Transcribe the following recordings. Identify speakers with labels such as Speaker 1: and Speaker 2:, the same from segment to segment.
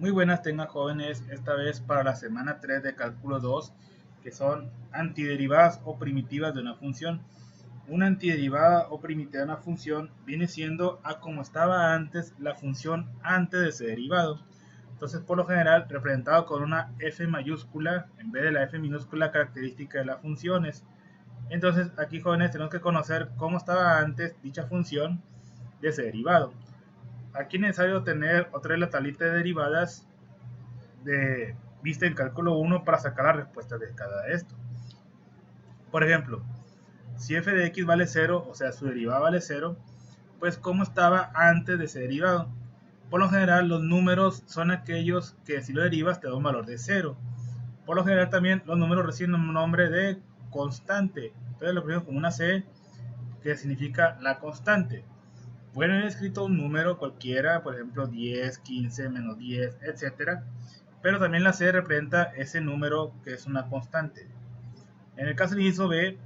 Speaker 1: Muy buenas tengan jóvenes, esta vez para la semana 3 de cálculo 2, que son antiderivadas o primitivas de una función. Una antiderivada o primitiva de una función viene siendo a como estaba antes la función antes de ese derivado. Entonces, por lo general, representado con una f mayúscula en vez de la f minúscula característica de las funciones. Entonces, aquí jóvenes tenemos que conocer cómo estaba antes dicha función de ese derivado. Aquí es necesario tener otra vez la tablita de derivadas vista en cálculo 1 para sacar la respuesta de cada de esto. Por ejemplo, si f de x vale 0, o sea, su derivada vale 0, pues ¿cómo estaba antes de ese derivado? Por lo general, los números son aquellos que si lo derivas te da un valor de 0. Por lo general también los números reciben un nombre de constante. Entonces lo ponemos como una C, que significa la constante. Pueden haber escrito un número cualquiera, por ejemplo 10, 15, menos 10, etcétera, pero también la C representa ese número que es una constante. En el caso del inciso B,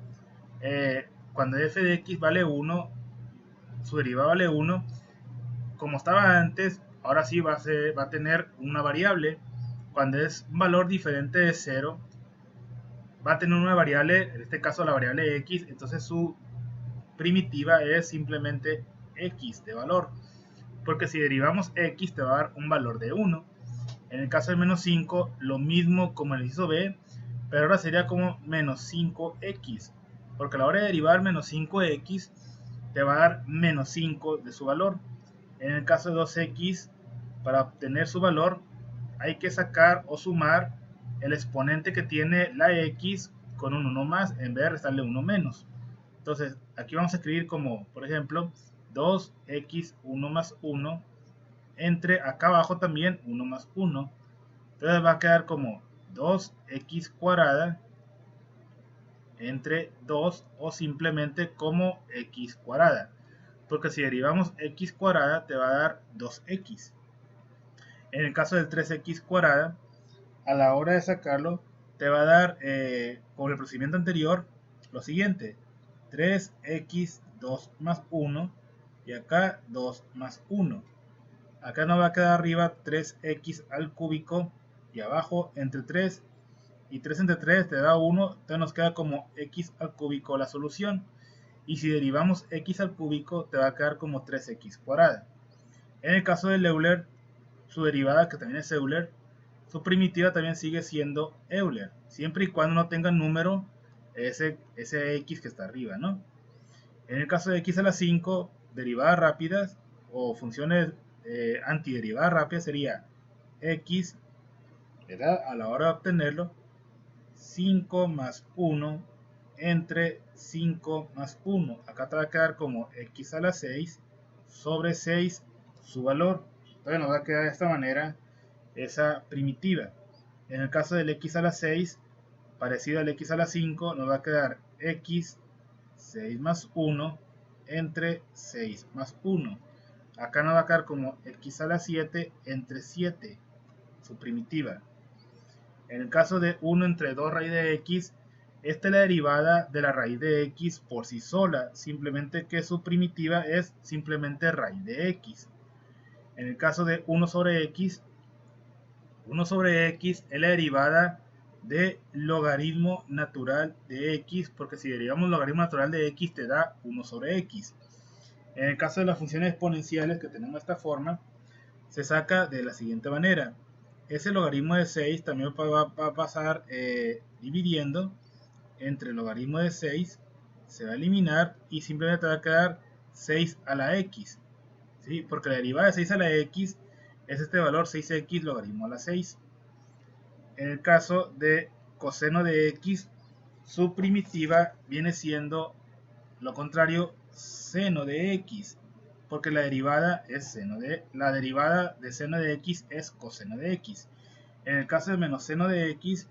Speaker 1: cuando f de x vale 1, su derivada vale 1, como estaba antes, ahora sí va a tener una variable. Cuando es un valor diferente de 0, va a tener una variable, en este caso la variable x, entonces su primitiva es simplemente x de valor. Porque si derivamos x te va a dar un valor de 1. En el caso del menos 5, lo mismo como en el inciso B, pero ahora sería como menos 5x, porque a la hora de derivar menos 5x te va a dar menos 5 de su valor. En el caso de 2x, para obtener su valor, hay que sacar o sumar el exponente que tiene la x con un 1 más, en vez de restarle 1 menos. Entonces, aquí vamos a escribir como, por ejemplo, 2x1 más 1 entre acá abajo también 1 más 1. Entonces va a quedar como 2x cuadrada entre 2 o simplemente como x cuadrada. Porque si derivamos x cuadrada te va a dar 2x. En el caso del 3x cuadrada, a la hora de sacarlo, te va a dar, con el procedimiento anterior, lo siguiente. 3x2 más 1 y acá 2 más 1. Acá nos va a quedar arriba 3x al cúbico y abajo entre 3 y 3 entre 3 te da 1, entonces nos queda como x al cúbico la solución. Y si derivamos x al cúbico te va a quedar como 3x cuadrada. En el caso de Euler, su derivada, que también es Euler, su primitiva también sigue siendo Euler, siempre y cuando no tenga número ese x que está arriba, ¿no? En el caso de x a la 5, derivadas rápidas o funciones antiderivadas rápidas sería x, ¿verdad? A la hora de obtenerlo, 5 más 1 entre 5 más 1. Acá te va a quedar como x a la 6 sobre 6 su valor. Entonces nos va a quedar de esta manera esa primitiva. En el caso del x a la 6, parecido al x a la 5, nos va a quedar x 6 más 1 entre 6 más 1. Acá nos va a quedar como x a la 7 entre 7, su primitiva. En el caso de 1 entre 2 raíz de x, esta es la derivada de la raíz de x por sí sola, simplemente que su primitiva es simplemente raíz de x. En el caso de 1 sobre x, 1 sobre x es la derivada de logaritmo natural de x, porque si derivamos logaritmo natural de x te da 1 sobre x. En el caso de las funciones exponenciales que tenemos esta forma, se saca de la siguiente manera. Ese logaritmo de 6 también va a pasar dividiendo entre el logaritmo de 6, se va a eliminar y simplemente va a quedar 6 a la x, ¿sí? Porque la derivada de 6 a la x es este valor 6x logaritmo a la 6. En el caso de coseno de x, su primitiva viene siendo lo contrario, seno de x, porque la derivada es seno de seno de x es coseno de x. En el caso de menos seno de x,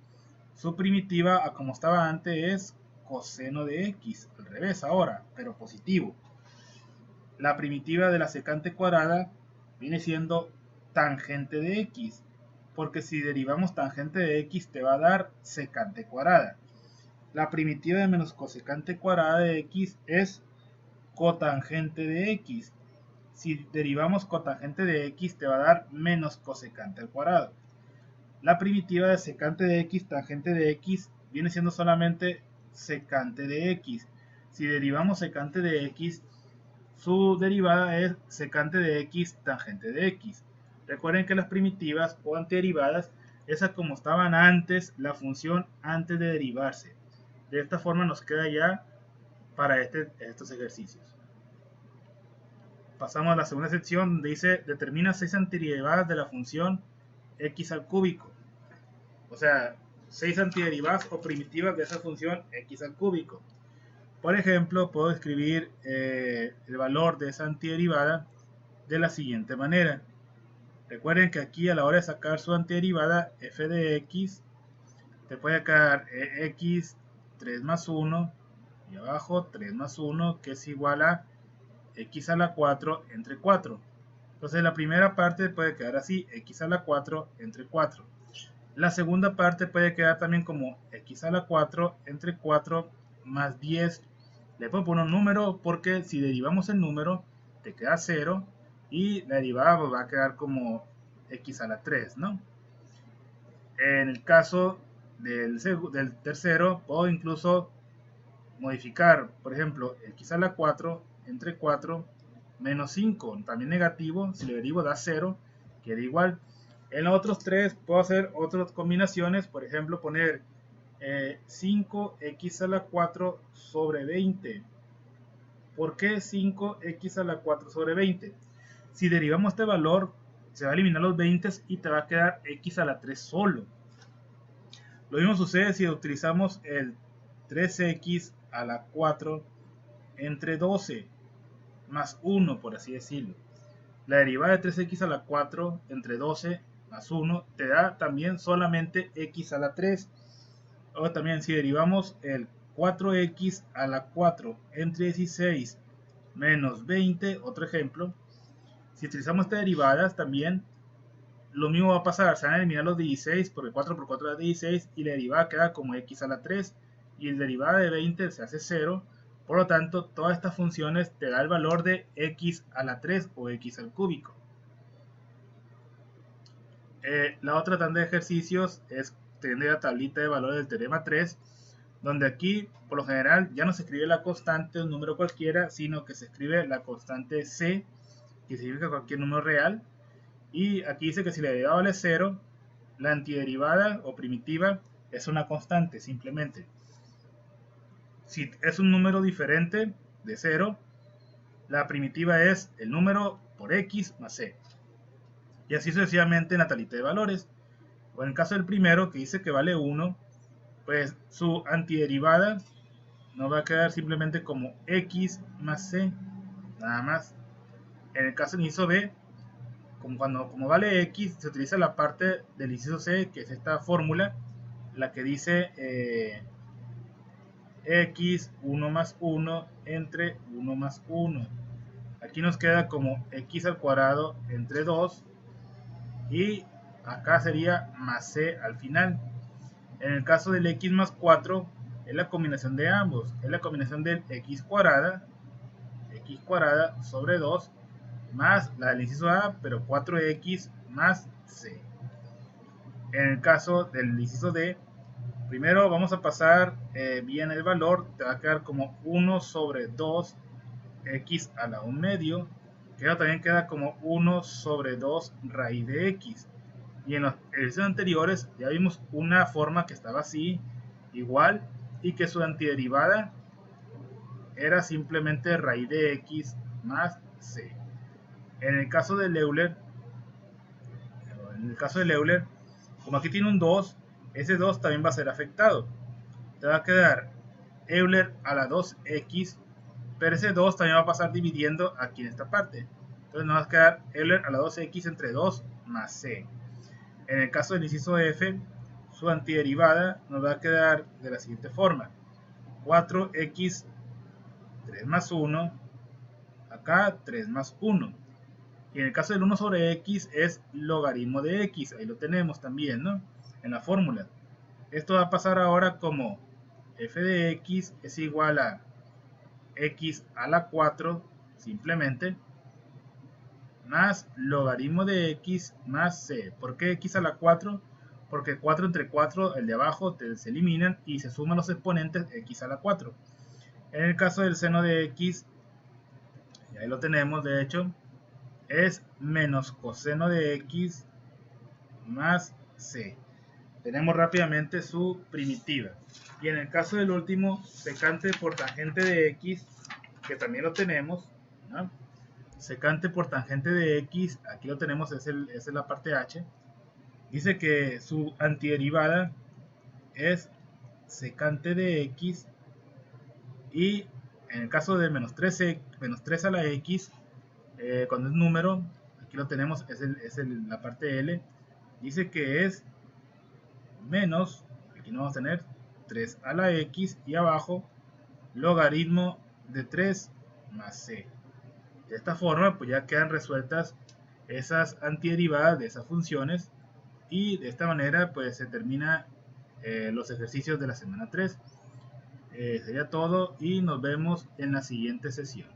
Speaker 1: su primitiva, a como estaba antes, es coseno de x, al revés ahora, pero positivo. La primitiva de la secante cuadrada viene siendo tangente de x, porque si derivamos tangente de x te va a dar secante cuadrada. La primitiva de menos cosecante cuadrada de x es cotangente de x, si derivamos cotangente de x te va a dar menos cosecante al cuadrado. La primitiva de secante de x, tangente de x, viene siendo solamente secante de x. Si derivamos secante de x, su derivada es secante de x, tangente de x. Recuerden que las primitivas o antiderivadas, esas como estaban antes, la función antes de derivarse. De esta forma nos queda ya para estos ejercicios. Pasamos a la segunda sección donde dice determina 6 antiderivadas de la función x al cúbico. O sea, 6 antiderivadas o primitivas de esa función x al cúbico. Por ejemplo, puedo escribir el valor de esa antiderivada de la siguiente manera. Recuerden que aquí a la hora de sacar su antiderivada, f de x, te puede quedar x 3 más 1 y abajo 3 más 1, que es igual a x a la 4 entre 4. Entonces la primera parte puede quedar así, x a la 4 entre 4. La segunda parte puede quedar también como x a la 4 entre 4 más 10. Le puedo poner un número porque si derivamos el número te queda 0 y la derivada va a quedar como x a la 3, ¿no? En el caso del tercero puedo incluso modificar, por ejemplo, x a la 4 entre 4 menos 5, también negativo, si lo derivo da 0, queda igual. En los otros tres puedo hacer otras combinaciones, por ejemplo, poner 5x a la 4 sobre 20. ¿Por qué 5x a la 4 sobre 20? Si derivamos este valor, se va a eliminar los 20 y te va a quedar x a la 3 solo. Lo mismo sucede si utilizamos el 3x a la 4 entre 12 más 1, por así decirlo. La derivada de 3x a la 4 entre 12 más 1 te da también solamente x a la 3. O también si derivamos el 4x a la 4 entre 16 menos 20, otro ejemplo. Si utilizamos estas derivadas también lo mismo va a pasar, se van a eliminar los 16 porque 4 por 4 es 16 y la derivada queda como x a la 3 y la derivada de 20 se hace 0. Por lo tanto, todas estas funciones te da el valor de x a la 3 o x al cúbico. La otra tanda de ejercicios es tener la tablita de valores del teorema 3, donde aquí, por lo general, ya no se escribe la constante de un número cualquiera, sino que se escribe la constante c, que significa cualquier número real. Y aquí dice que si la derivada vale 0, la antiderivada o primitiva es una constante, simplemente. Si es un número diferente de 0, la primitiva es el número por x más c. Y así sucesivamente en la tablita de valores. O en el caso del primero, que dice que vale 1, pues su antiderivada nos va a quedar simplemente como x más c, nada más. En el caso del inciso B, como vale x, se utiliza la parte del inciso C, que es esta fórmula, la que dice x 1 más 1 entre 1 más 1. Aquí nos queda como x al cuadrado entre 2 y acá sería más c al final. En el caso del x más 4 es la combinación de ambos, es la combinación del x cuadrada sobre 2 más la del inciso A, pero 4x más c. En el caso del inciso D, primero vamos a pasar bien el valor, te va a quedar como 1 sobre 2 x a la 1 medio, que también queda como 1 sobre 2 raíz de x. Y en los ejercicios anteriores ya vimos una forma que estaba así, igual, y que su antiderivada era simplemente raíz de x más c. En el caso de Euler, como aquí tiene un 2, ese 2 también va a ser afectado. Te va a quedar Euler a la 2x, pero ese 2 también va a pasar dividiendo aquí en esta parte. Entonces nos va a quedar Euler a la 2x entre 2 más c. En el caso del inciso F, su antiderivada nos va a quedar de la siguiente forma. 4x 3 más 1, acá 3 más 1. Y en el caso del 1 sobre x es logaritmo de x, ahí lo tenemos también, ¿no? En la fórmula. Esto va a pasar ahora como f de x es igual a x a la 4, simplemente, más logaritmo de x más c. ¿Por qué x a la 4? Porque 4 entre 4, el de abajo, se eliminan y se suman los exponentes x a la 4. En el caso del seno de x, y ahí lo tenemos de hecho, es menos coseno de x más c. Tenemos rápidamente su primitiva. Y en el caso del último, secante por tangente de x, que también lo tenemos, ¿no? Secante por tangente de x, aquí lo tenemos, esa es la parte h. Dice que su antiderivada es secante de x, y en el caso de menos 3 a la x, cuando es número, aquí lo tenemos, es la parte L, dice que es menos, aquí no vamos a tener 3 a la x, y abajo logaritmo de 3 más c. De esta forma pues ya quedan resueltas esas antiderivadas de esas funciones, y de esta manera pues se termina los ejercicios de la semana 3. Sería todo y nos vemos en la siguiente sesión.